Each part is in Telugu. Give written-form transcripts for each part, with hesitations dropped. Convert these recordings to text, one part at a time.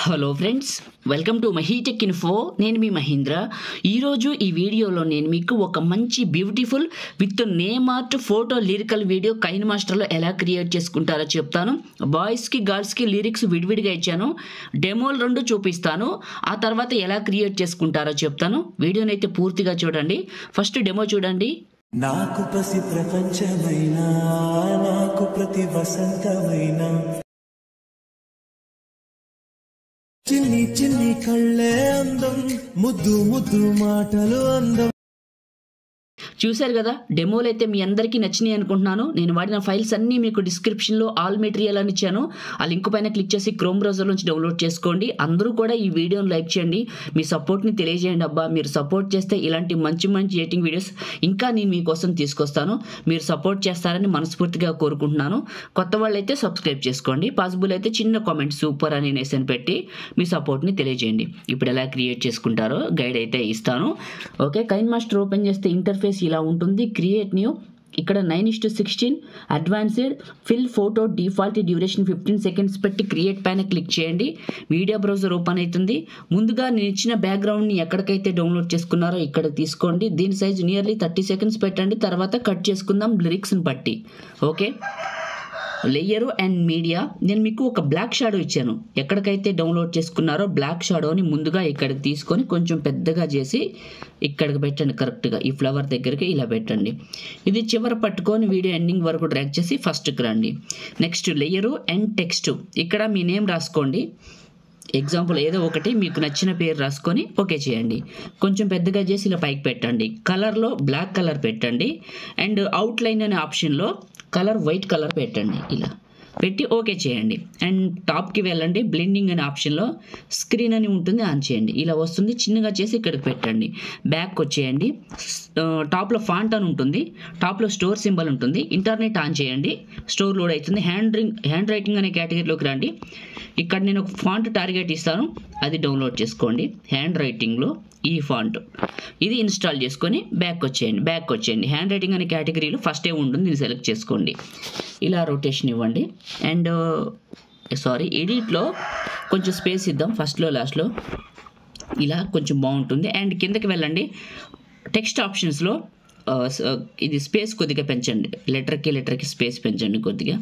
Hello friends, welcome to MahiTech info. నేను మీ మహేంద్ర. ఈరోజు ఈ వీడియోలో నేను మీకు ఒక మంచి beautiful with name art photo lyrical video కైన్ మాస్టర్లో ఎలా క్రియేట్ చేసుకుంటారో చెప్తాను. బాయ్స్కి గర్ల్స్కి లిరిక్స్ విడివిడిగా ఇచ్చాను. డెమోలు 2 చూపిస్తాను. ఆ తర్వాత ఎలా క్రియేట్ చేసుకుంటారో చెప్తాను. వీడియోని అయితే పూర్తిగా చూడండి. ఫస్ట్ డెమో చూడండి. నాకు ప్రతి ప్రపంచమైన నాకు ప్రతి వసంతమైన చిన్ని చిన్ని కళ్ళే అందం, ముద్దు ముద్దు మాటలు అందం. చూశారు కదా, డెమోలు అయితే మీ అందరికీ నచ్చినాయి అనుకుంటున్నాను. నేను వాడిన ఫైల్స్ అన్నీ మీకు డిస్క్రిప్షన్లో ఆల్ మెటీరియల్ అని ఇచ్చాను. ఆ లింక్ పైన క్లిక్ చేసి క్రోమ్ బ్రౌజర్ నుంచి డౌన్లోడ్ చేసుకోండి. అందరూ కూడా ఈ వీడియోని లైక్ చేయండి, మీ సపోర్ట్ని తెలియజేయండి. అబ్బా, మీరు సపోర్ట్ చేస్తే ఇలాంటి మంచి మంచి ఎడిటింగ్ వీడియోస్ ఇంకా నేను మీకోసం తీసుకొస్తాను. మీరు సపోర్ట్ చేస్తారని మనస్ఫూర్తిగా కోరుకుంటున్నాను. కొత్త వాళ్ళైతే సబ్స్క్రైబ్ చేసుకోండి. పాసిబుల్ అయితే చిన్న కామెంట్ సూపర్ అని నేసని పెట్టి మీ సపోర్ట్ని తెలియజేయండి. ఇప్పుడు ఎలా క్రియేట్ చేసుకుంటారో గైడ్ అయితే ఇస్తాను. ఓకే, కైన్ మాస్టర్ ఓపెన్ చేస్తే ఇంటర్ఫేస్ ఇలా ఉంటుంది. క్రియేట్ న్యూ, ఇక్కడ 9:16 advanced fill photo default duration 15 seconds పెట్టి క్రియేట్ పైన క్లిక్ చేయండి. మీడియా బ్రౌజర్ ఓపెన్ అవుతుంది. ముందుగా నేను ఇచ్చిన బ్యాక్గ్రౌండ్ని ఎక్కడికైతే డౌన్లోడ్ చేసుకున్నారో ఇక్కడ తీసుకోండి. దీని సైజ్ నియర్లీ 30 సెకండ్స్ పెట్టండి. తర్వాత కట్ చేసుకుందాం లిరిక్స్ని బట్టి. ఓకే, లేయరు అండ్ మీడియా, నేను మీకు ఒక బ్లాక్ షాడో ఇచ్చాను. ఎక్కడికైతే డౌన్లోడ్ చేసుకున్నారో బ్లాక్ షాడోని ముందుగా ఇక్కడికి తీసుకొని కొంచెం పెద్దగా చేసి ఇక్కడికి పెట్టండి. కరెక్ట్గా ఈ ఫ్లవర్ దగ్గరికి ఇలా పెట్టండి. ఇది చివర పట్టుకొని వీడియో ఎండింగ్ వరకు డ్రాగ్ చేసి ఫస్ట్కి రండి. నెక్స్ట్ లేయరు అండ్ టెక్స్ట్, ఇక్కడ మీ నేమ్ రాసుకోండి. ఎగ్జాంపుల్ ఏదో ఒకటి మీకు నచ్చిన పేరు రాసుకొని ఓకే చేయండి. కొంచెం పెద్దగా చేసి ఇలా పైకి పెట్టండి. కలర్లో బ్లాక్ కలర్ పెట్టండి. అండ్ అవుట్లైన్ అనే ఆప్షన్లో కలర్ వైట్ కలర్ పెట్టండి. ఇలా పెట్టి ఓకే చేయండి. అండ్ టాప్కి వెళ్ళండి. బ్లెండింగ్ అనే ఆప్షన్లో స్క్రీన్ అని ఉంటుంది, ఆన్ చేయండి. ఇలా వస్తుంది. చిన్నగా చేసి ఇక్కడికి పెట్టండి. బ్యాక్ వచ్చేయండి. టాప్లో ఫాంట్ అని ఉంటుంది, టాప్లో స్టోర్ సింబల్ ఉంటుంది. ఇంటర్నెట్ ఆన్ చేయండి. స్టోర్ లోడ్ అవుతుంది. హ్యాండ్ రైటింగ్ అనే కేటగిరీలోకి రండి. ఇక్కడ నేను ఒక ఫాంట్ టార్గెట్ ఇస్తాను, అది డౌన్లోడ్ చేసుకోండి. హ్యాండ్ రైటింగ్లో ఈ ఫాంట్ ఇది ఇన్స్టాల్ చేసుకొని బ్యాక్ వచ్చేయండి. హ్యాండ్ రైటింగ్ అనే కేటగిరీలో ఫస్టే ఉంటుంది, దీన్ని సెలెక్ట్ చేసుకోండి. ఇలా రొటేషన్ ఇవ్వండి. అండ్ ఎడిట్లో కొంచెం స్పేస్ ఇద్దాం, ఫస్ట్లో లాస్ట్లో ఇలా కొంచెం బాగుంటుంది. అండ్ కిందకి వెళ్ళండి. టెక్స్ట్ ఆప్షన్స్లో ఇది స్పేస్ కొద్దిగా పెంచండి. లెటర్కి స్పేస్ పెంచండి కొద్దిగా,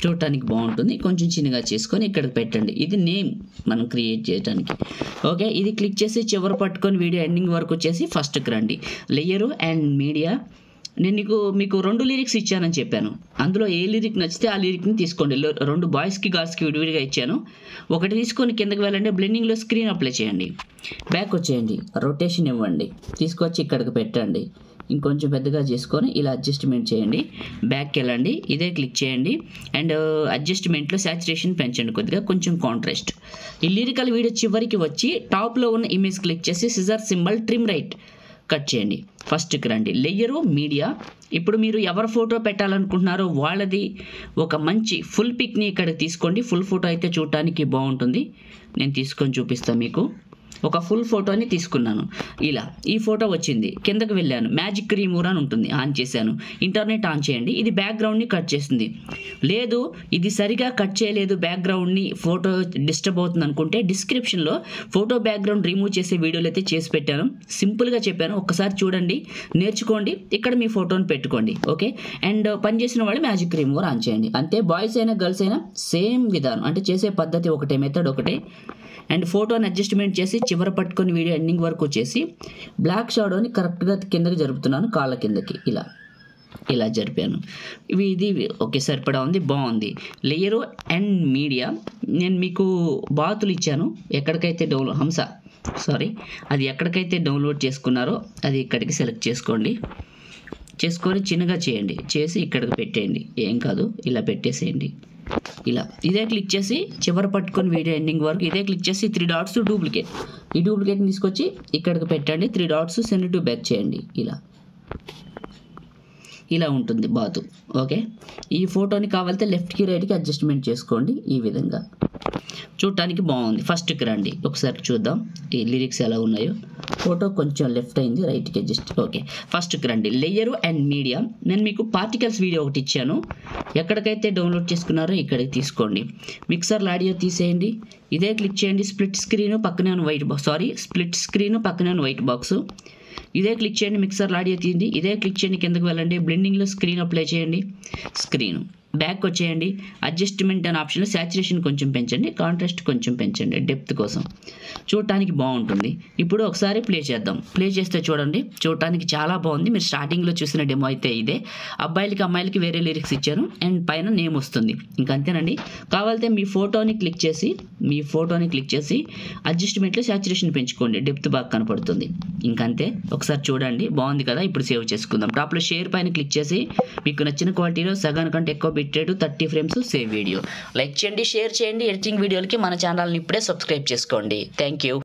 చూడటానికి బాగుంటుంది. కొంచెం చిన్నగా చేసుకొని ఇక్కడికి పెట్టండి. ఇది నేమ్ మనం క్రియేట్ చేయడానికి. ఓకే, ఇది క్లిక్ చేసి చివరి పట్టుకొని వీడియో ఎండింగ్ వరకు వచ్చేసి ఫస్ట్కి రండి. లేయరు అండ్ మీడియా, నేను మీకు 2 లిరిక్స్ ఇచ్చానని చెప్పాను. అందులో ఏ లిరిక్ నచ్చితే ఆ లిరిక్ని తీసుకోండి. 2 బాయ్స్కి గర్ల్స్కి విడివిడిగా ఇచ్చాను. ఒకటి తీసుకొని కిందకి వెళ్ళండి. బ్లెండింగ్లో స్క్రీన్ అప్లై చేయండి. బ్యాక్ వచ్చేయండి. రొటేషన్ ఇవ్వండి. తీసుకొచ్చి ఇక్కడికి పెట్టండి. ఇంకొంచెం పెద్దగా చేసుకొని ఇలా అడ్జస్ట్మెంట్ చేయండి. బ్యాక్కి వెళ్ళండి. ఇదే క్లిక్ చేయండి. అండ్ అడ్జస్ట్మెంట్లో శాచురేషన్ పెంచండి కొద్దిగా, కొంచెం కాంట్రాస్ట్. ఈ లిరికల్ వీడియో చివరికి వచ్చి టాప్లో ఉన్న ఇమేజ్ క్లిక్ చేసి scissor symbol trim right cut చేయండి. ఫస్ట్కి రండి. లేయరు మీడియా, ఇప్పుడు మీరు ఎవరు ఫోటో పెట్టాలనుకుంటున్నారో వాళ్ళది ఒక మంచి ఫుల్ పిక్ని ఇక్కడ తీసుకోండి. ఫుల్ ఫోటో అయితే చూడటానికి బాగుంటుంది. నేను తీసుకొని చూపిస్తాను మీకు. ఒక ఫుల్ ఫోటోని తీసుకున్నాను. ఇలా ఈ ఫోటో వచ్చింది. కిందకి వెళ్ళాను. మ్యాజిక్ రిమూవర్ అని ఉంటుంది, ఆన్ చేశాను. ఇంటర్నెట్ ఆన్ చేయండి. ఇది బ్యాక్గ్రౌండ్ని కట్ చేస్తుంది. లేదు ఇది సరిగా కట్ చేయలేదు, బ్యాక్గ్రౌండ్ని ఫోటో డిస్టర్బ్ అవుతుంది అనుకుంటే డిస్క్రిప్షన్లో ఫోటో బ్యాక్గ్రౌండ్ రిమూవ్ చేసే వీడియోలు అయితే చేసి పెట్టాను. సింపుల్గా చెప్పాను, ఒక్కసారి చూడండి, నేర్చుకోండి. ఇక్కడ మీ ఫోటోని పెట్టుకోండి. ఓకే, అండ్ పనిచేసిన వాళ్ళు మ్యాజిక్ రిమూవర్ ఆన్ చేయండి. అంతే, బాయ్స్ అయినా గర్ల్స్ అయినా సేమ్ విధానం, అంటే చేసే పద్ధతి ఒకటే, మెథడ్ ఒకటే. అండ్ ఫోటోని అడ్జస్ట్మెంట్ చేసి చివర పట్టుకొని వీడియో ఎండింగ్ వరకు వచ్చేసి బ్లాక్ షాడోని కరెక్ట్గా కిందకి జరుపుతున్నాను. కాళ్ళ కిందకి ఇలా జరిపాను. ఇది ఓకే, సరిపడా ఉంది, బాగుంది. లేయరు అండ్ మీడియా, నేను మీకు బాతులు ఇచ్చాను. ఎక్కడికైతే అది ఎక్కడికైతే డౌన్లోడ్ చేసుకున్నారో అది ఇక్కడికి సెలెక్ట్ చేసుకొని చిన్నగా చేయండి. చేసి ఇక్కడికి పెట్టేయండి. ఏం కాదు, ఇలా పెట్టేసేయండి. ఇలా ఇదే క్లిక్ చేసి చివరి పట్టుకొని వీడియో ఎండింగ్ వరకు ఇదే క్లిక్ చేసి 3 డాట్స్ డూప్లికేట్, ఈ డూప్లికేట్ని తీసుకొచ్చి ఇక్కడికి పెట్టండి. 3 డాట్స్ సెండ్ టు బ్యాక్ చేయండి. ఇలా ఉంటుంది బాతు. ఓకే, ఈ ఫోటోని కావాలంటే లెఫ్ట్కి రైట్కి అడ్జస్ట్మెంట్ చేసుకోండి ఈ విధంగా. చూడటానికి బాగుంది. ఫస్ట్కి రండి, ఒకసారి చూద్దాం ఈ లిరిక్స్ ఎలా ఉన్నాయో. ఫోటో కొంచెం లెఫ్ట్ అయింది, రైట్కి అడ్జస్ట్. ఓకే, ఫస్ట్కి రండి. Layer and media. నేను మీకు పార్టికల్స్ వీడియో ఒకటి ఇచ్చాను, ఎక్కడికైతే డౌన్లోడ్ చేసుకున్నారో ఇక్కడికి తీసుకోండి. మిక్సర్లో ఆడియో తీసేయండి, ఇదే క్లిక్ చేయండి. స్ప్లిట్ స్క్రీన్ పక్కనే ఉన్న వైట్ బాక్స్ ఇదే క్లిక్ చేయండి. మిక్సర్లో ఆడియో తీయండి, ఇదే క్లిక్ చేయండి. కిందకు వెళ్ళండి, బ్లెండింగ్లో స్క్రీన్ అప్లై చేయండి. స్క్రీన్ బ్యాక్ వచ్చేయండి. అడ్జస్ట్మెంట్ అనే ఆప్షన్లో సాచురేషన్ కొంచెం పెంచండి, కాంట్రాస్ట్ కొంచెం పెంచండి డెప్త్ కోసం, చూడటానికి బాగుంటుంది. ఇప్పుడు ఒకసారి ప్లే చేద్దాం. ప్లే చేస్తే చూడండి, చూడటానికి చాలా బాగుంది. మీరు స్టార్టింగ్లో చూసిన డెమో అయితే ఇదే. అబ్బాయిలకి అమ్మాయిలకి వేరే లిరిక్స్ ఇచ్చాను అండ్ పైన నేమ్ వస్తుంది. ఇంకంతేనండి. కావాలంటే మీ ఫోటోని క్లిక్ చేసి అడ్జస్ట్మెంట్లో సాచురేషన్ పెంచుకోండి, డెప్త్ బాగా కనపడుతుంది. ఇంకంతే, ఒకసారి చూడండి, బాగుంది కదా. ఇప్పుడు సేవ్ చేసుకుందాం. టాప్లో షేర్ పైన క్లిక్ చేసి మీకు నచ్చిన క్వాలిటీలో సగానికంటే ఎక్కువ bitrate 30 frames save video. Like చేయండి, షేర్ చేయండి. ఎడిటింగ్ వీడియోలకి మన ఛానల్ని ఇప్పుడే సబ్స్క్రైబ్ చేసుకోండి. Thank you.